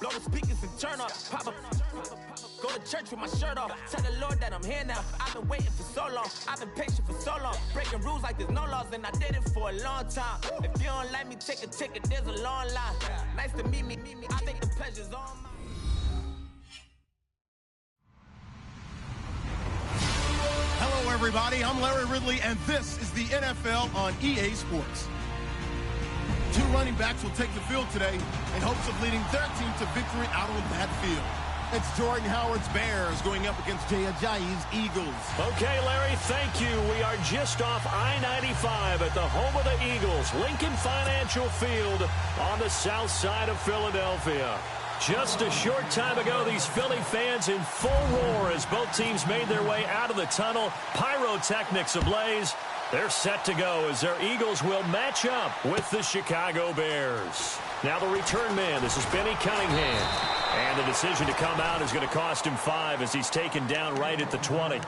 Blow the speakers and turn up. Pop up. Go to church with my shirt off. Tell the Lord that I'm here now. I've been waiting for so long. I've been patient for so long. Breaking rules like there's no laws, and I did it for a long time. If you don't like me, take a ticket. There's a long line. Nice to meet me. I think the pleasure's all mine. Hello, everybody. I'm Larry Ridley, and this is the NFL on EA Sports. Two running backs will take the field today in hopes of leading their team to victory out on that field. It's Jordan Howard's Bears going up against Jay Ajayi's Eagles. Okay, Larry, thank you. We are just off I-95 at the home of the Eagles, Lincoln Financial Field on the south side of Philadelphia. Just a short time ago, these Philly fans in full roar as both teams made their way out of the tunnel. Pyrotechnics ablaze. They're set to go as their Eagles will match up with the Chicago Bears. Now the return man, this is Benny Cunningham. And the decision to come out is going to cost him 5 as he's taken down right at the 20.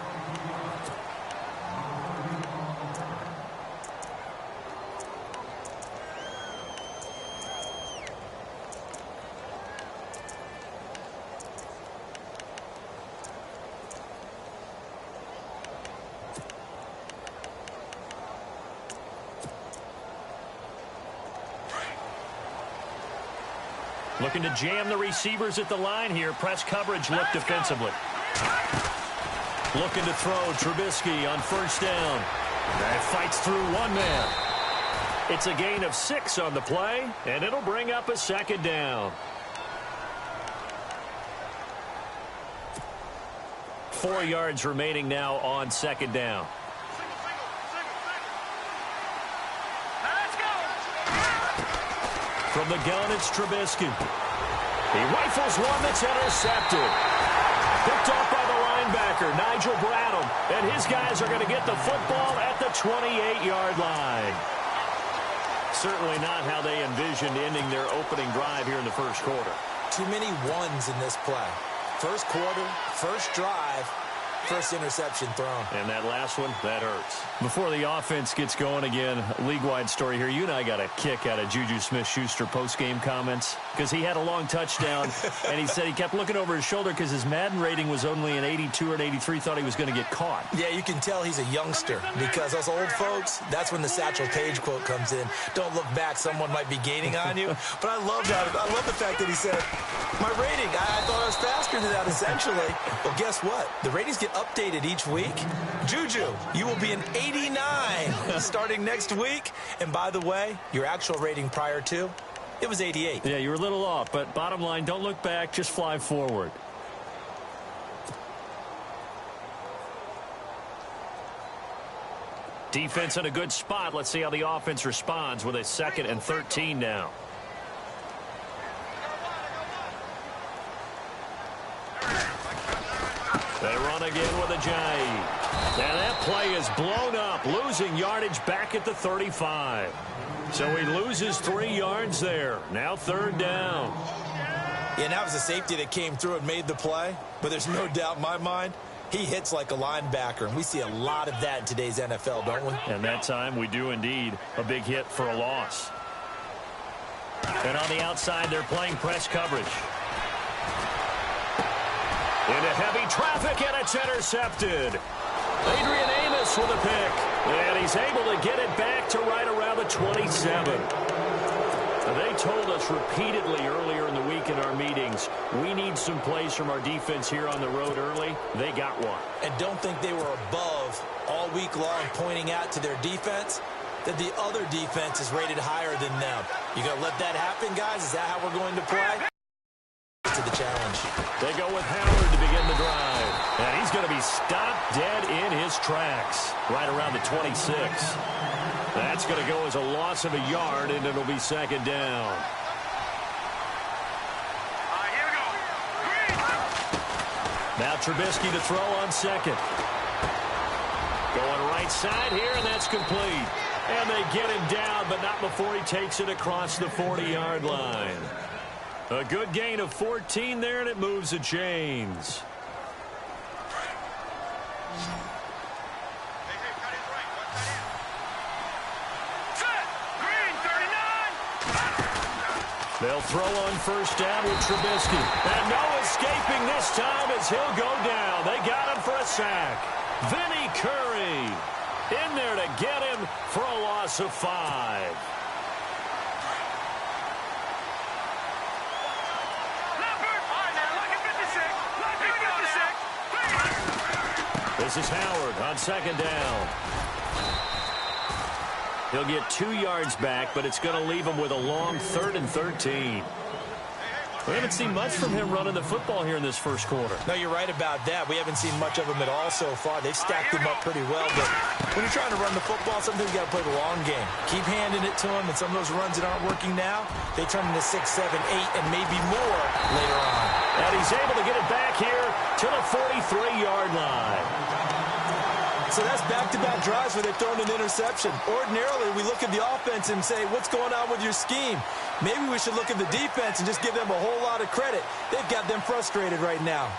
Looking to jam the receivers at the line here. Press coverage look defensively. Looking to throw Trubisky on first down. That fights through one man. It's a gain of 6 on the play, and it'll bring up a second down. 4 yards remaining now on second down. From the gun, it's Trubisky. He rifles one that's intercepted. Picked off by the linebacker, Nigel Bradham. And his guys are going to get the football at the 28-yard line. Certainly not how they envisioned ending their opening drive here in the first quarter. Too many ones in this play. First quarter, first drive, first interception thrown. And that last one, that hurts. Before the offense gets going again, league-wide story here. You and I got a kick out of Juju Smith-Schuster post-game comments because he had a long touchdown, and he said he kept looking over his shoulder because his Madden rating was only an 82 or an 83, thought he was going to get caught. Yeah, you can tell he's a youngster because us old folks, that's when the Satchel Paige quote comes in. Don't look back, someone might be gaining on you. But I love that. I love the fact that he said, my rating, I thought I was faster than that, essentially. Well, guess what? The ratings get updated each week. Juju, you will be an 89 starting next week. And by the way, your actual rating prior to, it was 88. Yeah, you were a little off, but bottom line, don't look back, just fly forward. Defense in a good spot. Let's see how the offense responds with a 2nd and 13 now. They run again with Ajayi. And that play is blown up, losing yardage back at the 35. So he loses 3 yards there. Now 3rd down. Yeah, and that was a safety that came through and made the play. But there's no doubt in my mind, he hits like a linebacker. And we see a lot of that in today's NFL, don't we? And that time we do indeed. A big hit for a loss. And on the outside, they're playing press coverage. Into heavy traffic, and it's intercepted. Adrian Amos with a pick. And he's able to get it back to right around the 27. They told us repeatedly earlier in the week in our meetings, we need some plays from our defense here on the road early. They got one. And don't think they were above all week long pointing out to their defense that the other defense is rated higher than them. You going to let that happen, guys? Is that how we're going to play? To the challenge. They go with Howard to begin the drive. And he's going to be stopped dead in his tracks right around the 26. That's going to go as a loss of a yard, and it'll be 2nd down. Here we go. Now Trubisky to throw on 2nd. Going right side here, and that's complete. And they get him down, but not before he takes it across the 40-yard line. A good gain of 14 there, and it moves the chains. They'll throw on first down with Trubisky. And no escaping this time as he'll go down. They got him for a sack. Vinny Curry in there to get him for a loss of 5. This is Howard on second down. He'll get 2 yards back, but it's going to leave him with a long 3rd and 13. We haven't seen much from him running the football here in this first quarter. No, you're right about that. We haven't seen much of him at all so far. They've stacked him up pretty well, but when you're trying to run the football, sometimes you got to play the long game. Keep handing it to him, and some of those runs that aren't working now, they turn into 6, 7, 8, and maybe more later on. And he's able to get it back here to the 43-yard line. So that's back-to-back drives where they've thrown an interception. Ordinarily, we look at the offense and say, what's going on with your scheme? Maybe we should look at the defense and just give them a whole lot of credit. They've got them frustrated right now.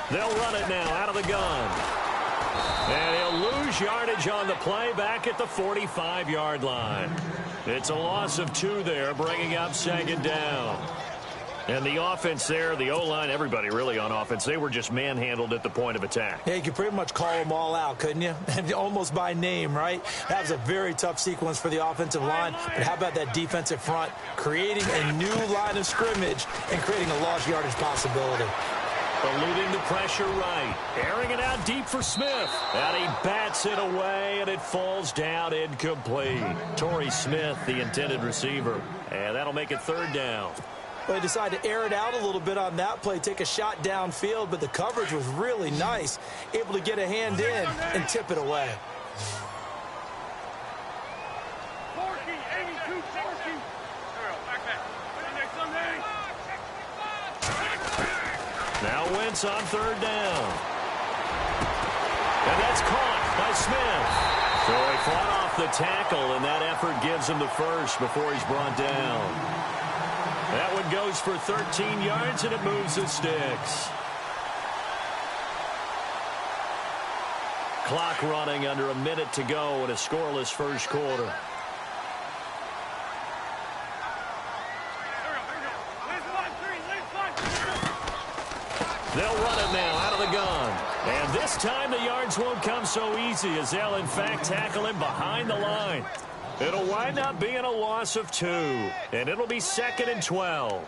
They'll run it now out of the gun. And he'll lose yardage on the play back at the 45-yard line. It's a loss of 2 there, bringing up second down. And the offense there, the O-line, everybody really on offense, they were just manhandled at the point of attack. Yeah, you could pretty much call them all out, couldn't you? Almost by name, right? That was a very tough sequence for the offensive line. But how about that defensive front creating a new line of scrimmage and creating a lost yardage possibility? Eluding the pressure right. Airing it out deep for Smith. And he bats it away, and it falls down incomplete. Torrey Smith, the intended receiver. And that'll make it 3rd down. Well, they decided to air it out a little bit on that play, take a shot downfield, but the coverage was really nice. Able to get a hand in and tip it away. Now Wentz on 3rd down. And that's caught by Smith. So he fought off the tackle, and that effort gives him the first before he's brought down. That one goes for 13 yards, and it moves the sticks. Clock running under a minute to go in a scoreless first quarter. They'll run it now out of the gun. And this time the yards won't come so easy as they'll, in fact, tackle him behind the line. It'll wind up being a loss of 2. And it'll be 2nd and 12.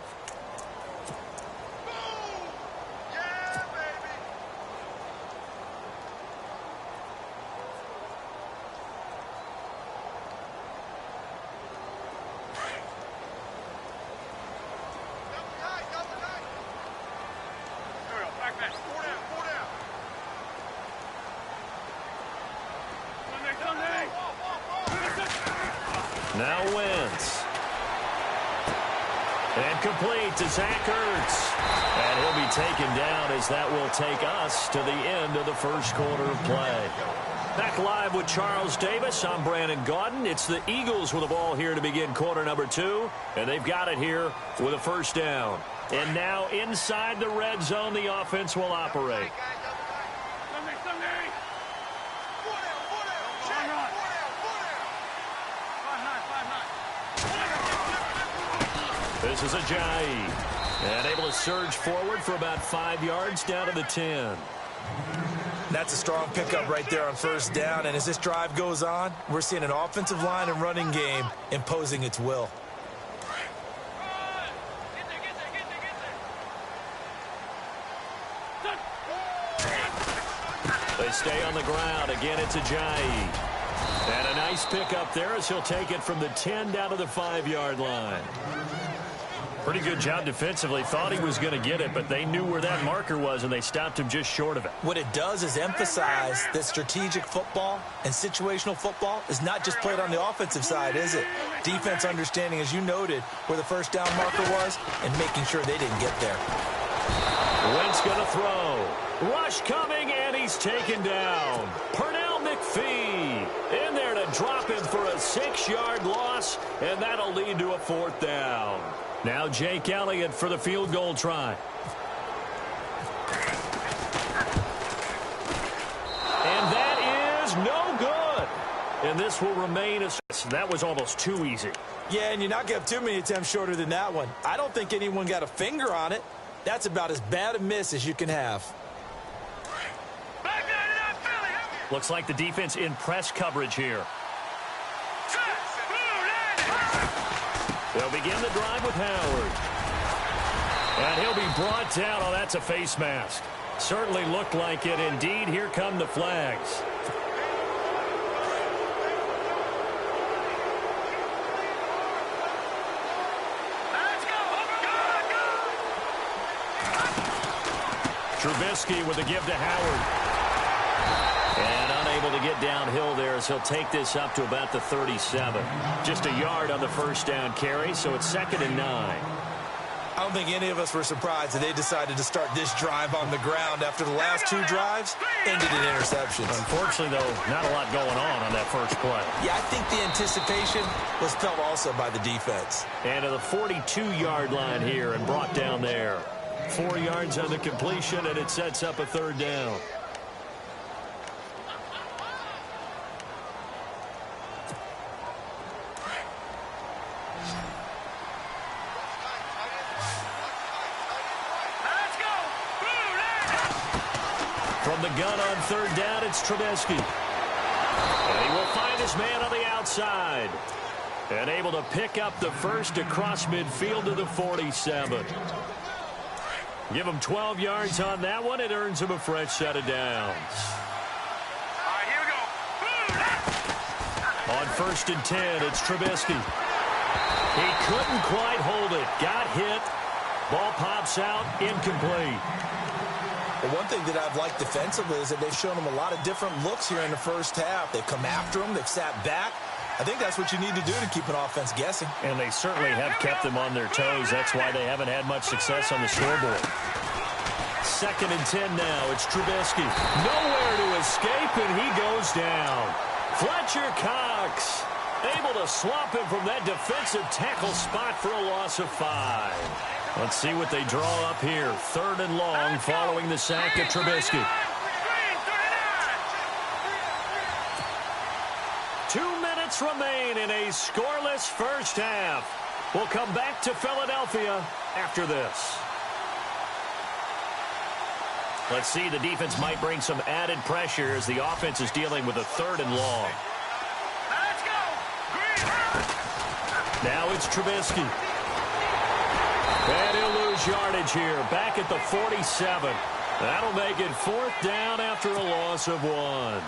Now Wentz. And complete to Zach Ertz. And he'll be taken down as that will take us to the end of the first quarter of play. Back live with Charles Davis. I'm Brandon Gaudin. It's the Eagles with the ball here to begin quarter number 2. And they've got it here with a first down. And now inside the red zone, the offense will operate. This is Ajayi. And able to surge forward for about 5 yards down to the 10. That's a strong pickup right there on first down. And as this drive goes on, we're seeing an offensive line and running game imposing its will. They stay on the ground. Again, it's Ajayi. And a nice pickup there as he'll take it from the 10 down to the 5-yard line. Pretty good job defensively. Thought he was going to get it, but they knew where that marker was, and they stopped him just short of it. What it does is emphasize that strategic football and situational football is not just played on the offensive side, is it? Defense understanding, as you noted, where the first down marker was and making sure they didn't get there. Wentz going to throw. Rush coming, and he's taken down. Pernell McPhee in there to drop him for a 6-yard loss, and that'll lead to a 4th down. Now Jake Elliott for the field goal try. and this will remain a... That was almost too easy. Yeah, and you're not going to have too many attempts shorter than that one. I don't think anyone got a finger on it. That's about as bad a miss as you can have. Looks like the defense in press coverage here. They'll begin the drive with Howard. And he'll be brought down. Oh, that's a face mask. Certainly looked like it. Indeed, here come the flags. Trubisky with a give to Howard. And unable to get downhill there as he'll take this up to about the 37. Just a yard on the first down carry, so it's 2nd and 9. I don't think any of us were surprised that they decided to start this drive on the ground after the last 2 drives ended in interceptions. Unfortunately, though, not a lot going on that first play. Yeah, I think the anticipation was felt also by the defense. And to the 42-yard line here and brought down there. 4 yards on the completion, and it sets up a 3rd down. From the gun on 3rd down, it's Trubisky. And he will find his man on the outside. And able to pick up the first across midfield to the 47. Give him 12 yards on that one. It earns him a fresh set of downs. All right, here we go. On 1st and 10, it's Trubisky. He couldn't quite hold it. Got hit. Ball pops out. Incomplete. The one thing that I've liked defensively is that they've shown him a lot of different looks here in the first half. They've come after him. They've sat back. I think that's what you need to do to keep an offense guessing. And they certainly have kept them on their toes. That's why they haven't had much success on the scoreboard. 2nd and 10 now. It's Trubisky. Nowhere to escape, and he goes down. Fletcher Cox able to swap him from that defensive tackle spot for a loss of 5. Let's see what they draw up here. 3rd and long following the sack of Trubisky. 2 minutes remain in a scoreless first half. We'll come back to Philadelphia after this. Let's see, the defense might bring some added pressure as the offense is dealing with a 3rd and long. Now it's Trubisky. And he'll lose yardage here, back at the 47. That'll make it 4th down after a loss of 1.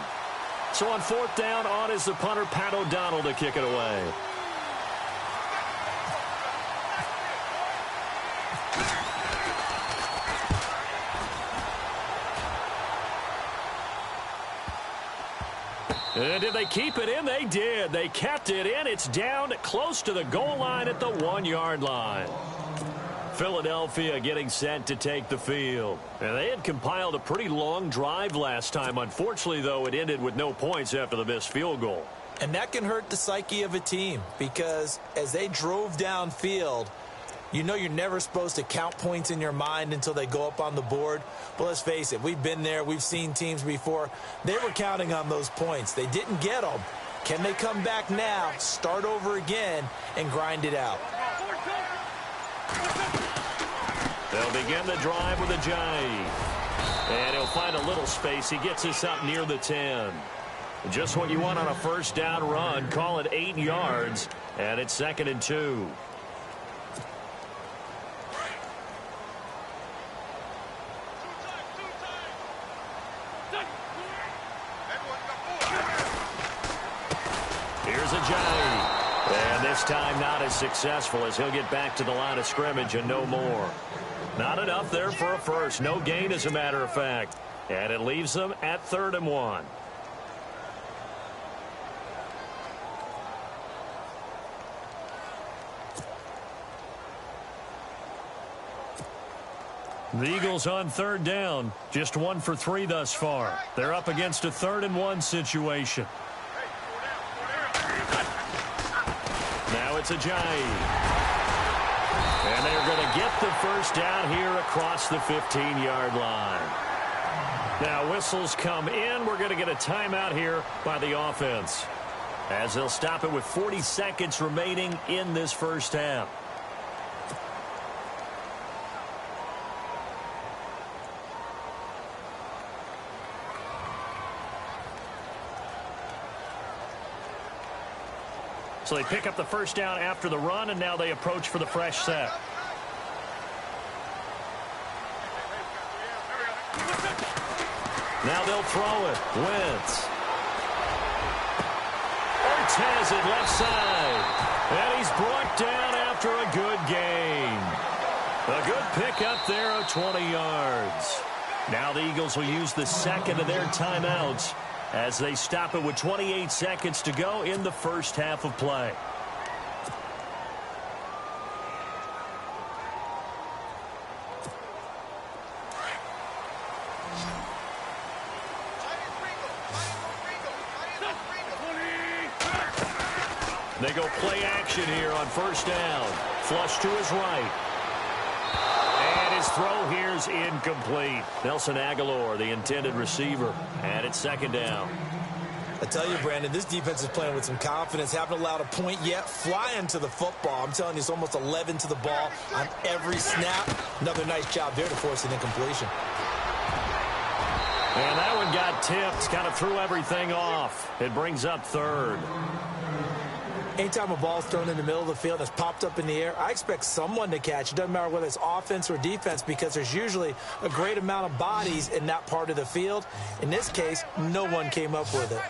So on 4th down, on is the punter, Pat O'Donnell, to kick it away. And did they keep it in? They did. They kept it in. It's down close to the goal line at the 1-yard line. Philadelphia getting set to take the field. And they had compiled a pretty long drive last time. Unfortunately, though, it ended with no points after the missed field goal. And that can hurt the psyche of a team because as they drove downfield, you know you're never supposed to count points in your mind until they go up on the board. But let's face it, we've been there. We've seen teams before. They were counting on those points. They didn't get them. Can they come back now, start over again, and grind it out? They'll begin the drive with a jive. And he'll find a little space. He gets us up near the 10. Just what you want on a 1st down run. Call it 8 yards. And it's 2nd and 2. Here's a jive. And this time not as successful as he'll get back to the line of scrimmage and no more. Not enough there for a first. No gain, as a matter of fact. And it leaves them at 3rd and 1. The Eagles on 3rd down. Just 1 for 3 thus far. They're up against a 3rd and 1 situation. Now it's a jive. And they're going to get the 1st down here across the 15-yard line. Now whistles come in. We're going to get a timeout here by the offense. as they'll stop it with 40 seconds remaining in this first half. So they pick up the first down after the run, and now they approach for the fresh set. Now they'll throw it. Wentz. Ortez at left side. And he's brought down after a good gain. A good pickup there of 20 yards. Now the Eagles will use the second of their timeouts as they stop it with 28 seconds to go in the first half of play. They go play action here on first down. Flush to his right. And his throw here's incomplete. Nelson Aguilar, the intended receiver. And it's second down. I tell you, Brandon, this defense is playing with some confidence. Haven't allowed a point yet. Flying to the football. I'm telling you, it's almost 11 to the ball on every snap. Another nice job there to force an incompletion. And that one got tipped. Kind of threw everything off. It brings up third. Anytime a ball's thrown in the middle of the field that's popped up in the air, I expect someone to catch. It doesn't matter whether it's offense or defense because there's usually a great amount of bodies in that part of the field. In this case, no one came up with it.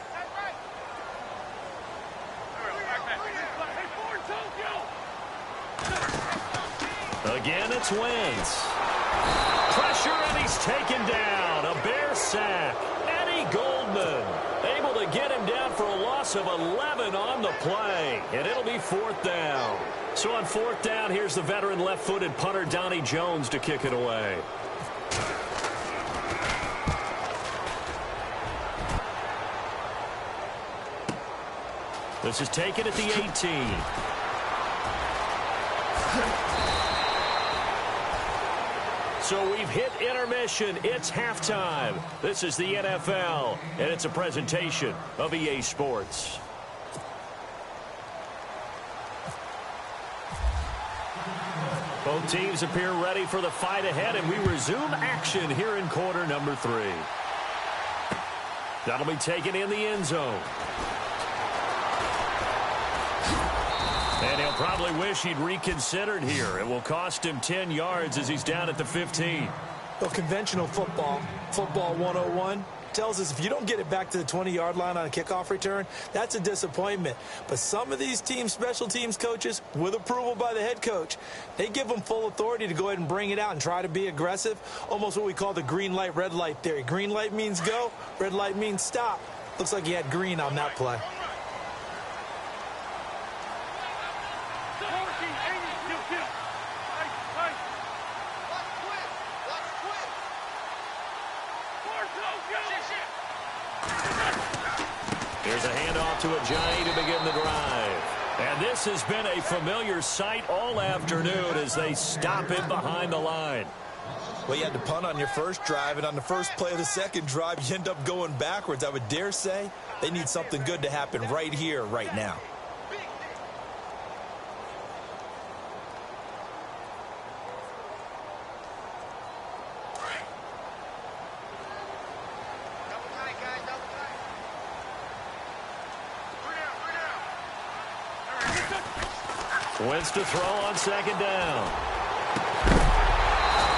Again, it's Wentz. Pressure, and he's taken down. A Bear sack. Eddie Goldman able to get him down for a loss of 11 on the play. And it'll be fourth down. So on fourth down, here's the veteran left-footed punter Donnie Jones to kick it away. This is taken at the 18. So we've hit intermission. It's halftime. This is the NFL, and it's a presentation of EA Sports. Both teams appear ready for the fight ahead, and we resume action here in quarter number 3. That'll be taken in the end zone. And he'll probably wish he'd reconsidered here. It will cost him 10 yards as he's down at the 15. Well, conventional football 101, tells us if you don't get it back to the 20-yard line on a kickoff return, that's a disappointment. But some of these teams, special teams coaches, with approval by the head coach, they give them full authority to go ahead and bring it out and try to be aggressive, almost what we call the green light, red light theory. Green light means go, red light means stop. Looks like he had green on that play. Here's a handoff to Ajayi to begin the drive. And this has been a familiar sight all afternoon as they stop him behind the line. Well, you had to punt on your first drive, and on the first play of the second drive, you end up going backwards. I would dare say they need something good to happen right here, right now. Wentz to throw on second down.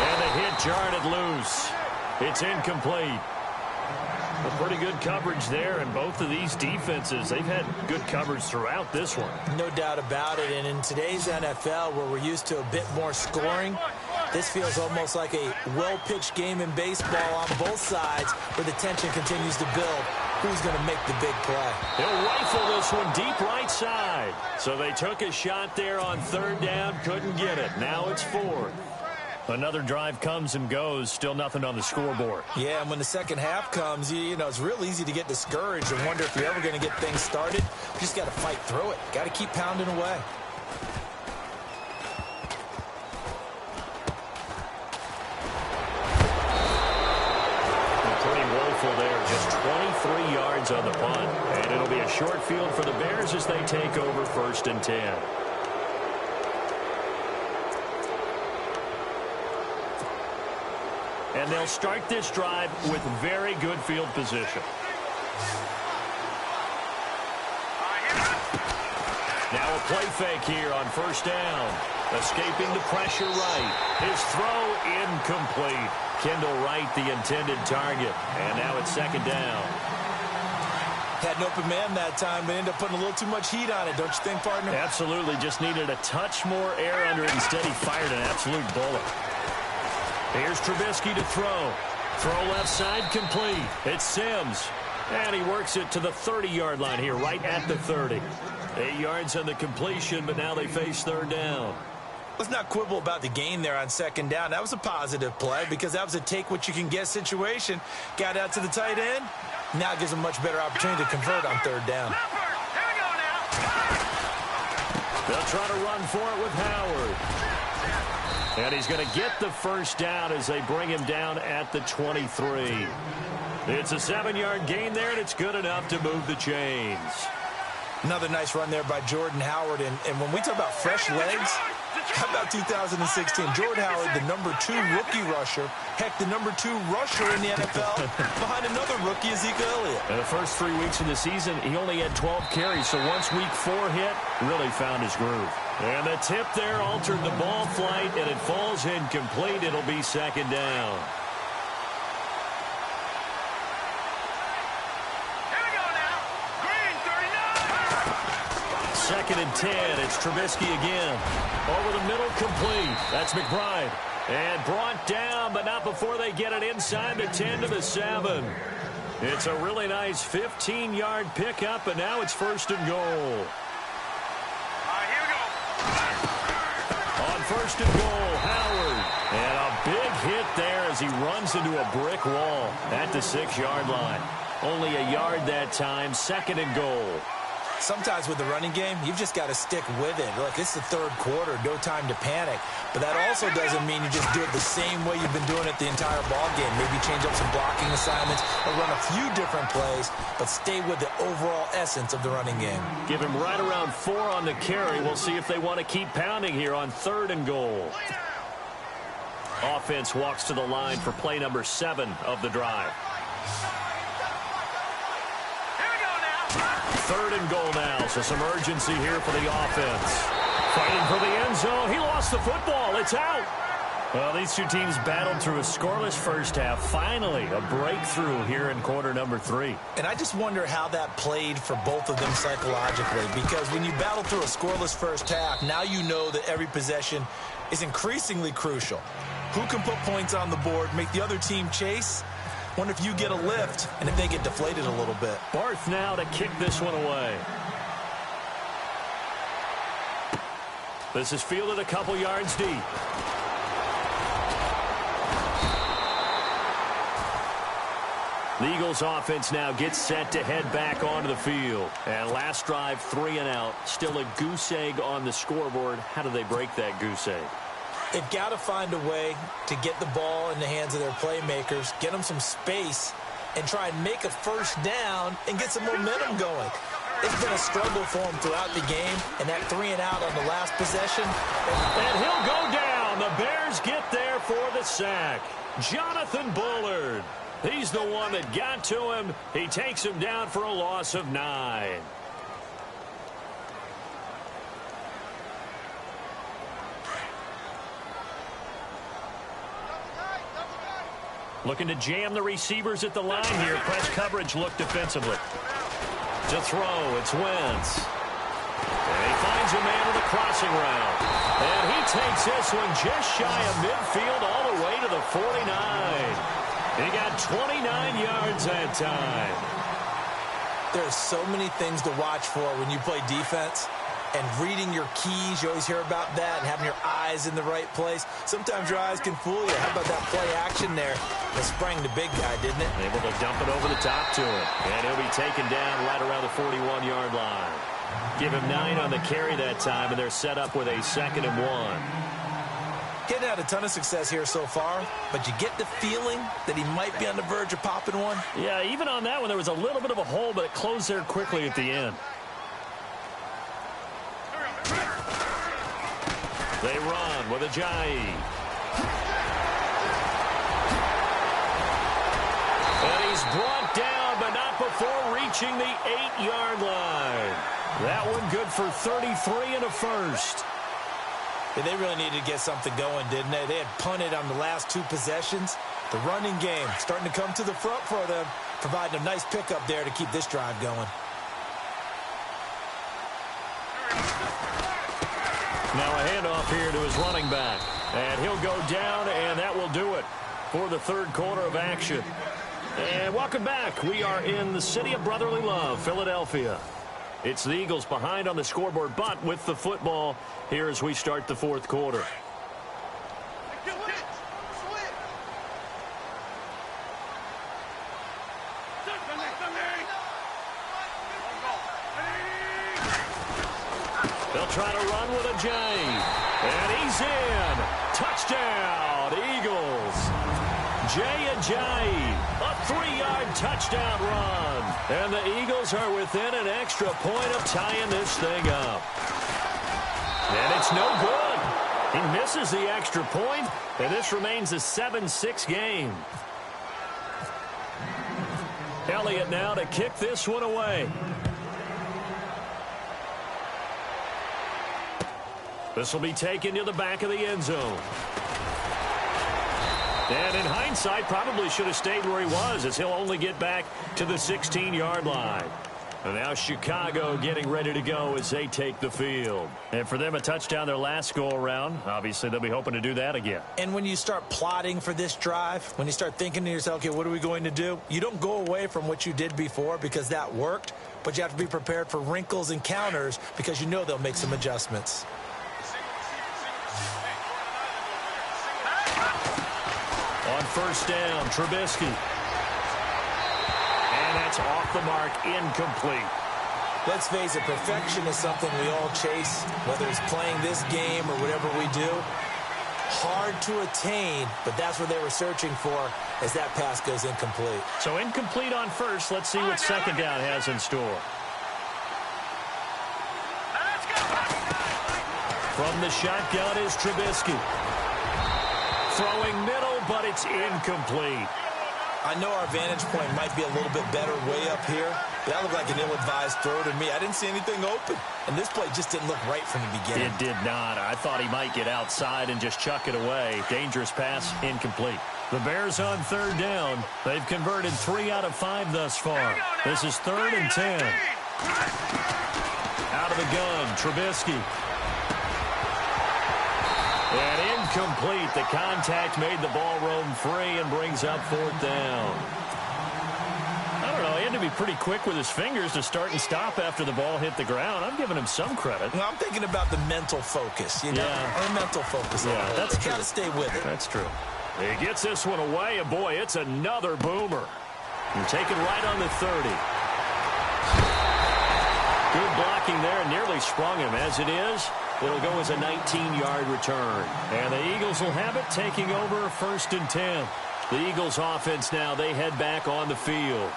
And the hit jarred it loose. It's incomplete. A pretty good coverage there, and both of these defenses, they've had good coverage throughout this one. No doubt about it, and in today's NFL, where we're used to a bit more scoring, this feels almost like a well-pitched game in baseball on both sides where the tension continues to build. Who's going to make the big play? He'll rifle this one deep right side. So they took a shot there on third down, couldn't get it. Now it's fourth. Another drive comes and goes, still nothing on the scoreboard. Yeah, and when the second half comes, you know, it's real easy to get discouraged and wonder if you're ever going to get things started. You just got to fight through it. Got to keep pounding away. Pretty woeful there, just 23 yards on the punt. And And it'll be a short field for the Bears as they take over 1st and 10. And they'll start this drive with very good field position. Now a play fake here on 1st down. Escaping the pressure right. His throw incomplete. Kendall Wright, the intended target. And now it's 2nd down. Had an open man that time, but ended up putting a little too much heat on it, don't you think, partner? Absolutely. Just needed a touch more air under it. Instead, he fired an absolute bullet. Here's Trubisky to throw. Throw left side complete. It's Sims. And he works it to the 30-yard line here, right at the 30. 8 yards on the completion, but now they face 3rd down. Let's not quibble about the gain there on 2nd down. That was a positive play because that was a take-what-you-can-get situation. Got out to the tight end. Now it gives them a much better opportunity to convert on 3rd down. They'll try to run for it with Howard. And he's going to get the 1st down as they bring him down at the 23. It's a 7-yard gain there, and it's good enough to move the chains. Another nice run there by Jordan Howard. And when we talk about fresh legs, how about 2016? Jordan Howard, the #2 rookie rusher. Heck, the #2 rusher in the NFL behind another rookie, Ezekiel Elliott. In the first 3 weeks of the season, he only had 12 carries. So once week 4 hit, really found his groove. And the tip there altered the ball flight, and it falls incomplete. It'll be 2nd down. 2nd and 10. It's Trubisky again. Over the middle, complete. That's McBride. And brought down, but not before they get it inside the 10 to the 7. It's a really nice 15-yard pickup, and now it's 1st and goal. Here we go. On 1st and goal, Howard. And a big hit there as he runs into a brick wall at the 6-yard line. Only a yard that time, 2nd and goal. Sometimes with the running game, you've just got to stick with it. Look, it's the 3rd quarter, no time to panic. But that also doesn't mean you just do it the same way you've been doing it the entire ball game. Maybe change up some blocking assignments or run a few different plays, but stay with the overall essence of the running game. Give him right around 4 on the carry. We'll see if they want to keep pounding here on 3rd and goal. Offense walks to the line for play number 7 of the drive. 3rd and goal now, so some urgency here for the offense. Fighting for the end zone. He lost the football. It's out. Well, these two teams battled through a scoreless first half. Finally, a breakthrough here in quarter number 3. And I just wonder how that played for both of them psychologically, because when you battle through a scoreless first half, now you know that every possession is increasingly crucial. Who can put points on the board, make the other team chase? Wonder if you get a lift and if they get deflated a little bit. Barth now to kick this one away. This is fielded a couple yards deep. The Eagles offense now gets set to head back onto the field. And last drive, 3 and out. Still a goose egg on the scoreboard. How do they break that goose egg? They've got to find a way to get the ball in the hands of their playmakers, get them some space, and try and make a 1st down and get some momentum going. It's been a struggle for them throughout the game, and that 3 and out on the last possession. And he'll go down. The Bears get there for the sack. Jonathan Bullard. He's the one that got to him. He takes him down for a loss of 9. Looking to jam the receivers at the line here. Press coverage look defensively. To throw, it's Wentz. And he finds a man with a crossing route. And he takes this one just shy of midfield all the way to the 49. He got 29 yards that time. There's so many things to watch for when you play defense. And reading your keys, you always hear about that, and having your eyes in the right place. Sometimes your eyes can fool you. How about that play action there? It sprang the big guy, didn't it? Able to dump it over the top to him. And he'll be taken down right around the 41-yard line. Give him 9 on the carry that time, and they're set up with a 2nd and 1. He hadn't had a ton of success here so far, but you get the feeling that he might be on the verge of popping one. Yeah, even on that one, there was a little bit of a hole, but it closed there quickly at the end. They run with Ajayi. And he's brought down, but not before reaching the 8-yard line. That one good for 33 and a first. Yeah, they really needed to get something going, didn't they? They had punted on the last 2 possessions. The running game starting to come to the front for them, providing a nice pickup there to keep this drive going. Now a handoff here to his running back. And he'll go down, and that will do it for the third quarter of action. And welcome back. We are in the city of brotherly love, Philadelphia. It's the Eagles behind on the scoreboard, but with the football here as we start the fourth quarter. They'll try to run with Ajayi. And he's in. Touchdown, Eagles. Jay Ajayi, a 3-yard touchdown run. And the Eagles are within an extra point of tying this thing up. And it's no good. He misses the extra point, and this remains a 7-6 game. Elliott now to kick this one away. This will be taken to the back of the end zone. And in hindsight, probably should have stayed where he was, as he'll only get back to the 16-yard line. And now Chicago getting ready to go as they take the field. And for them, a touchdown their last go-around. Obviously, they'll be hoping to do that again. And when you start plotting for this drive, when you start thinking to yourself, okay, what are we going to do? You don't go away from what you did before because that worked, but you have to be prepared for wrinkles and counters because you know they'll make some adjustments. On first down, Trubisky. And that's off the mark, incomplete. Let's face it, perfection is something we all chase, whether it's playing this game or whatever we do. Hard to attain, but that's what they were searching for as that pass goes incomplete. So incomplete on first. Let's see what second down has in store. From the shotgun is Trubisky. Throwing middle, but it's incomplete. I know our vantage point might be a little bit better way up here, but that looked like an ill-advised throw to me. I didn't see anything open, and this play just didn't look right from the beginning. It did not. I thought he might get outside and just chuck it away. Dangerous pass, incomplete. The Bears on third down. They've converted 3 out of 5 thus far. This is 3rd and 10. Out of the gun, Trubisky. And incomplete. The contact made the ball roam free and brings up 4th down. I don't know. He had to be pretty quick with his fingers to start and stop after the ball hit the ground. I'm giving him some credit. Well, I'm thinking about the mental focus, you know? Yeah. Or mental focus. Yeah, that's true. Got to stay with it. That's true. He gets this one away, and boy, it's another boomer. And taken right on the 30. Good blocking there, and nearly sprung him. As it is, it'll go as a 19-yard return. And the Eagles will have it, taking over 1st and 10. The Eagles offense now, they head back on the field.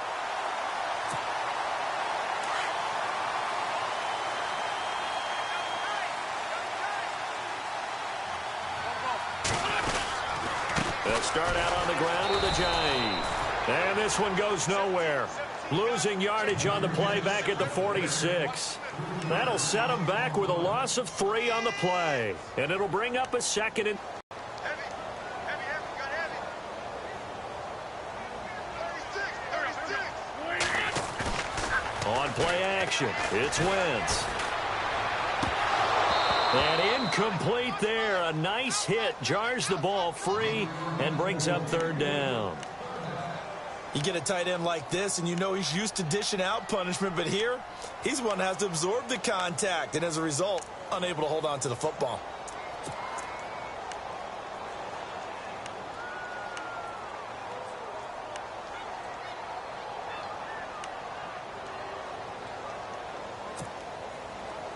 They'll start out on the ground with Ajayi. And this one goes nowhere. Losing yardage on the play back at the 46. That'll set them back with a loss of 3 on the play. And it'll bring up a 2nd and... On play action, it's Wentz. And incomplete there. A nice hit. Jars the ball free and brings up 3rd down. You get a tight end like this, and you know he's used to dishing out punishment, but here, he's one that has to absorb the contact, and as a result, unable to hold on to the football.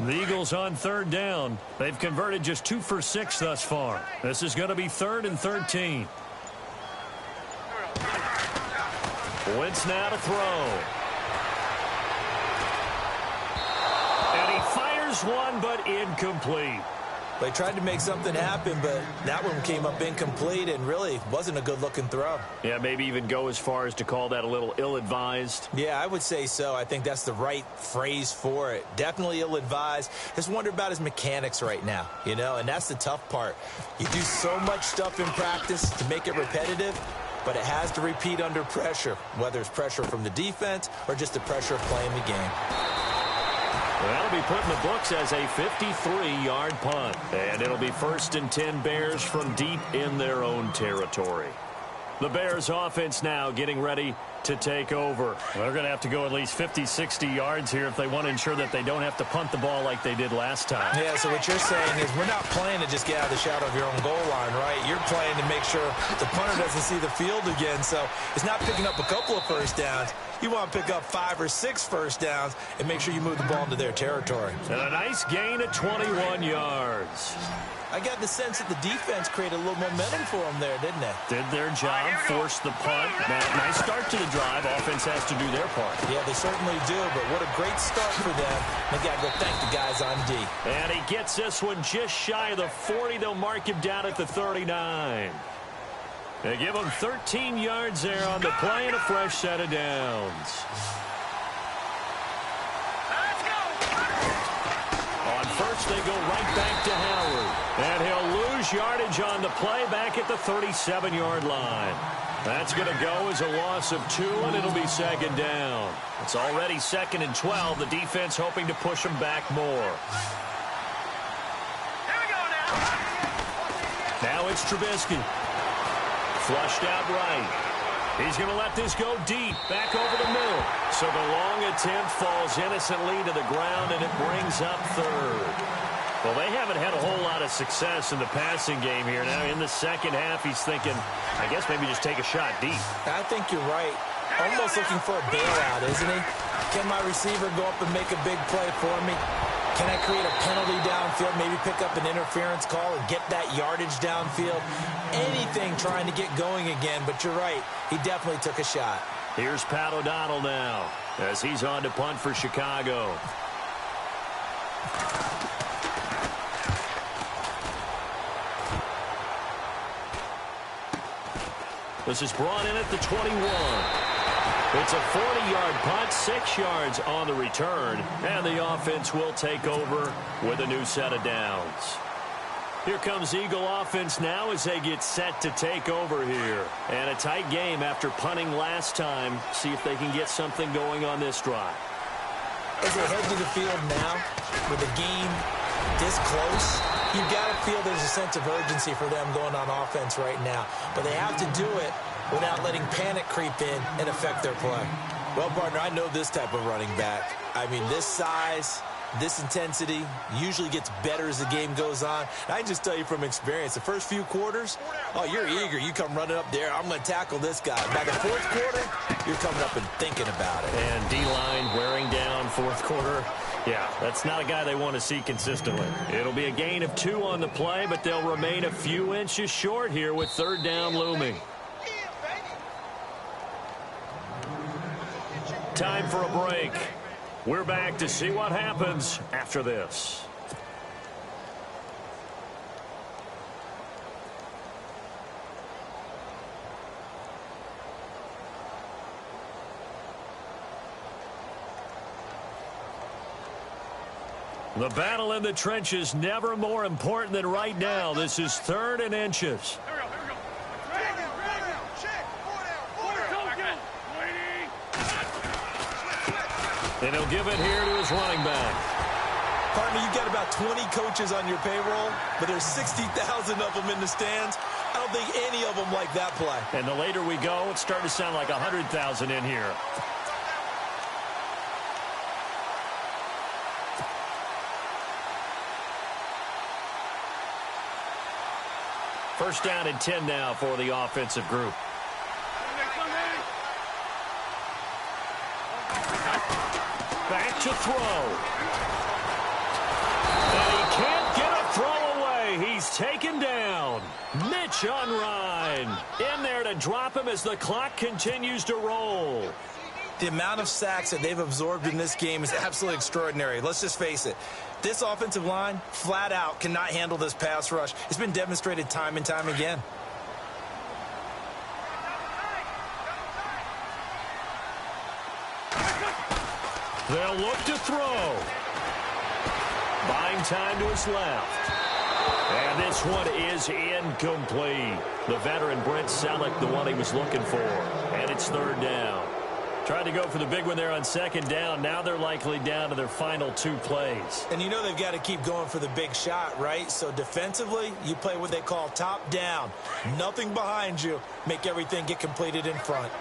The Eagles on third down. They've converted just 2 for 6 thus far. This is going to be 3rd and 13. Wentz now to throw. And he fires one, but incomplete. They tried to make something happen, but that one came up incomplete and really wasn't a good-looking throw. Yeah, maybe even go as far as to call that a little ill-advised. Yeah, I would say so. I think that's the right phrase for it. Definitely ill-advised. Just wonder about his mechanics right now, you know, and that's the tough part. You do so much stuff in practice to make it repetitive, but it has to repeat under pressure, whether it's pressure from the defense or just the pressure of playing the game. Well, that'll be put in the books as a 53-yard punt. And it'll be 1st and 10 Bears from deep in their own territory. The Bears offense now getting ready to take over. They're going to have to go at least 50, 60 yards here if they want to ensure that they don't have to punt the ball like they did last time. Yeah, so what you're saying is we're not playing to just get out of the shadow of your own goal line, right? You're playing to make sure the punter doesn't see the field again. So it's not picking up a couple of first downs. You want to pick up 5 or 6 first downs and make sure you move the ball into their territory. And a nice gain of 21 yards. I got the sense that the defense created a little momentum for them there, didn't they? Did their job, forced the punt. Nice start to the drive. Offense has to do their part. Yeah, they certainly do, but what a great start for them. They got to go thank the guys on D. And he gets this one just shy of the 40. They'll mark him down at the 39. They give him 13 yards there on the play and a fresh set of downs. On first, they go right back to Howard. And he'll lose yardage on the play back at the 37-yard line. That's going to go as a loss of 2, and it'll be 2nd down. It's already 2nd and 12. The defense hoping to push them back more. Here we go now. Now it's Trubisky. Flushed out right. He's going to let this go deep, back over the middle. So the long attempt falls innocently to the ground, and it brings up 3rd. Well, they haven't had a whole lot of success in the passing game here. Now in the second half, he's thinking, I guess maybe just take a shot deep. I think you're right. Almost looking for a bailout, isn't he? Can my receiver go up and make a big play for me? Can I create a penalty downfield, maybe pick up an interference call and get that yardage downfield? Anything trying to get going again, but you're right. He definitely took a shot. Here's Pat O'Donnell now as he's on to punt for Chicago. This is brought in at the 21. It's a 40-yard punt, 6 yards on the return, and the offense will take over with a new set of downs. Here comes Eagle offense now as they get set to take over here. And a tight game after punting last time. See if they can get something going on this drive. As they head to the field now, with the game this close, you've got to feel there's a sense of urgency for them going on offense right now. But they have to do it without letting panic creep in and affect their play. Well, partner, I know this type of running back. I mean, this size, this intensity usually gets better as the game goes on. And I can just tell you from experience, the first few quarters, oh, you're eager. You come running up there, I'm going to tackle this guy. By the fourth quarter, you're coming up and thinking about it. And D-line wearing down fourth quarter. Yeah, that's not a guy they want to see consistently. It'll be a gain of 2 on the play, but they'll remain a few inches short here with 3rd down looming. Time for a break. We're back to see what happens after this. The battle in the trenches never more important than right now. This is 3rd and inches. And he'll give it here to his running back. Partner, you've got about 20 coaches on your payroll, but there's 60,000 of them in the stands. I don't think any of them like that play. And the later we go, it's starting to sound like 100,000 in here. First down and 10 now for the offensive group. Back to throw. he's taken down. Mitch Unrein in there to drop him as the clock continues to roll. The amount of sacks that they've absorbed in this game is absolutely extraordinary. Let's just face it. This offensive line, flat out, cannot handle this pass rush. It's been demonstrated time and time again. They'll look to throw. Buying time to his left. And this one is incomplete. The veteran Brent Selleck, the one he was looking for. And it's third down. Tried to go for the big one there on second down. Now they're likely down to their final 2 plays. And you know they've got to keep going for the big shot, right? So defensively, you play what they call top down. Nothing behind you. Make everything get completed in front.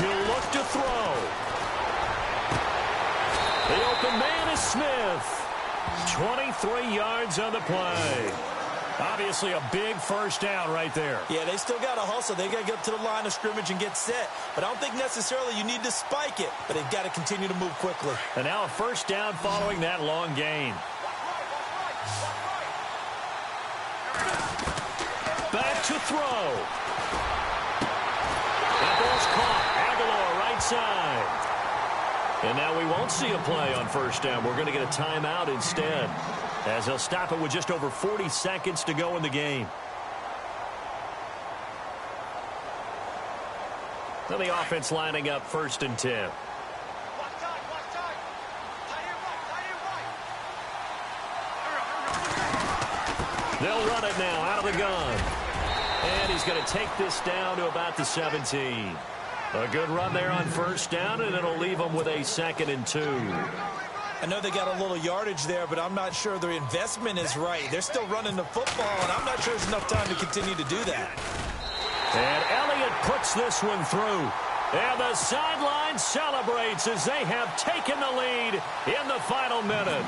He'll look to throw. The open man is Smith. 23 yards on the play. Obviously a big first down right there. Yeah, they still got to hustle. They got to get up to the line of scrimmage and get set. But I don't think necessarily you need to spike it. But they've got to continue to move quickly. And now a first down following that long gain. Back to throw. That ball's caught. Aguilar right side. And now we won't see a play on first down. We're going to get a timeout instead, as they'll stop it with just over 40 seconds to go in the game. Then the offense lining up 1st and 10. They'll run it now out of the gun. And he's going to take this down to about the 17. A good run there on first down, and it'll leave them with a 2nd and 2. I know they got a little yardage there, but I'm not sure their investment is right. They're still running the football, and I'm not sure there's enough time to continue to do that. And Elliott puts this one through. And the sideline celebrates as they have taken the lead in the final minute.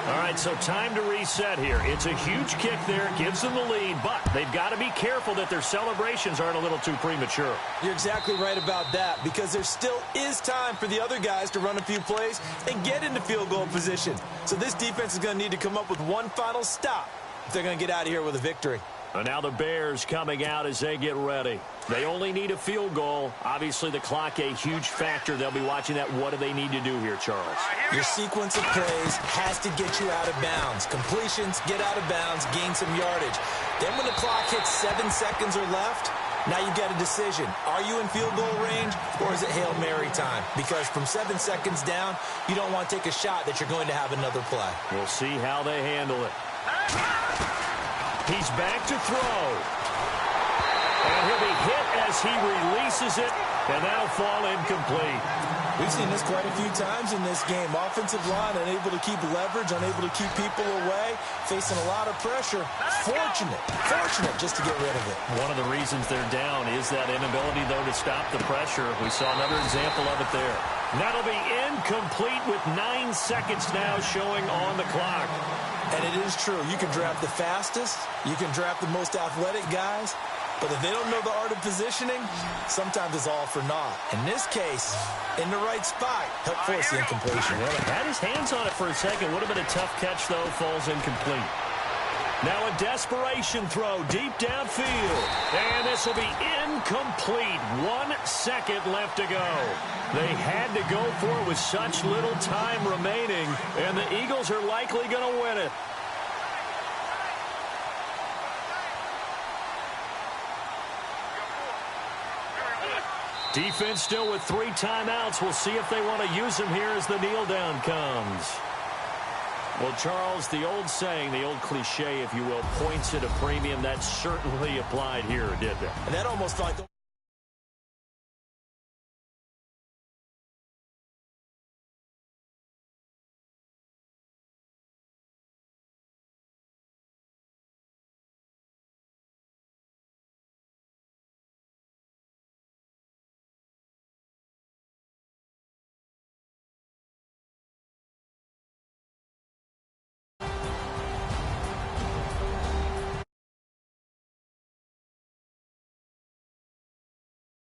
All right, so time to reset here. It's a huge kick there, gives them the lead, but they've got to be careful that their celebrations aren't a little too premature. You're exactly right about that, because there still is time for the other guys to run a few plays and get into field goal position. So this defense is going to need to come up with one final stop if they're going to get out of here with a victory. And now the Bears coming out as they get ready. They only need a field goal. Obviously, the clock a huge factor. They'll be watching that. What do they need to do here, Charles? Your sequence of plays has to get you out of bounds. Completions, get out of bounds, gain some yardage. Then when the clock hits 7 seconds or left, now you've got a decision. Are you in field goal range, or is it Hail Mary time? Because from 7 seconds down, you don't want to take a shot that you're going to have another play. We'll see how they handle it. He's back to throw. And he'll be hit as he releases it, and that'll fall incomplete. We've seen this quite a few times in this game. Offensive line unable to keep leverage, unable to keep people away, facing a lot of pressure. Fortunate just to get rid of it. One of the reasons they're down is that inability, though, to stop the pressure. We saw another example of it there. And that'll be incomplete with 9 seconds now showing on the clock. And it is true. You can draft the fastest. You can draft the most athletic guys. But if they don't know the art of positioning, sometimes it's all for naught. In this case, in the right spot, help force the incompletion. Well, he had his hands on it for a second. Would have been a tough catch, though. Falls incomplete. Now a desperation throw deep downfield. And this will be incomplete. 1 second left to go. They had to go for it with such little time remaining. And the Eagles are likely going to win it. Defense still with 3 timeouts. We'll see if they want to use them here as the kneel down comes. Well, Charles, the old saying, the old cliche, if you will, points at a premium, that certainly applied here, didn't it? And that almost felt like